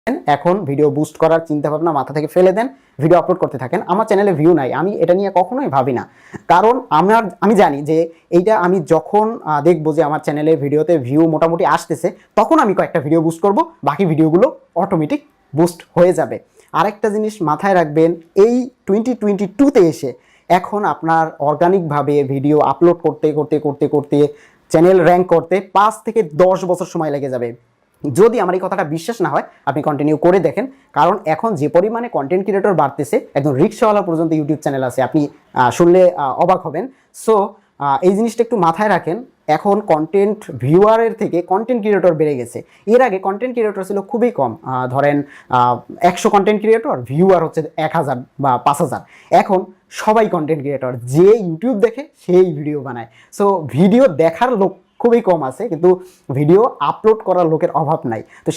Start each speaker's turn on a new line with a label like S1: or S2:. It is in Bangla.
S1: এখন ভিডিও বুস্ট করার চিন্তা ভাবনা মাথা থেকে ফেলে দেন, ভিডিও আপলোড করতে থাকেন। আমার চ্যানেলে ভিউ নাই, আমি এটা নিয়ে কখনোই ভাবি না, কারণ আমি জানি যে এইটা আমি যখন দেখবো যে আমার চ্যানেলে ভিডিওতে ভিউ মোটামুটি আসতেছে, তখন আমি কয়েকটা ভিডিও বুস্ট করব, বাকি ভিডিওগুলো অটোমেটিক বুস্ট হয়ে যাবে। আরেকটা জিনিস মাথায় রাখবেন, এই 2022-তে এসে এখন আপনার অর্গানিকভাবে ভিডিও আপলোড করতে করতে করতে করতে চ্যানেল র্যাঙ্ক করতে 5 থেকে 10 বছর সময় লেগে যাবে। যদি আমার এই কথাটা বিশ্বাস না হয়, আপনি কন্টিনিউ করে দেখেন, কারণ এখন যে পরিমাণে কন্টেন্ট ক্রিয়েটর বাড়তেছে, একদম রিক্সাওয়ালা পর্যন্ত ইউটিউব চ্যানেল আছে, আপনি শুনলে অবাক হবেন। সো এই জিনিসটা একটু মাথায় রাখেন। এখন কন্টেন্ট ভিউয়ারের থেকে কন্টেন্ট ক্রিয়েটর বেড়ে গেছে। এর আগে কন্টেন্ট ক্রিয়েটর ছিল খুবই কম, ধরেন 100 কন্টেন্ট ক্রিয়েটর, ভিউয়ার হচ্ছে 1000 বা 5000। এখন সবাই কন্টেন্ট ক্রিয়েটর, যে ইউটিউব দেখে সেই ভিডিও বানায়। সো ভিডিও দেখার লোক খুবই কম আছে, কিন্তু ভিডিও আপলোড করার লোকের অভাব নাই। তো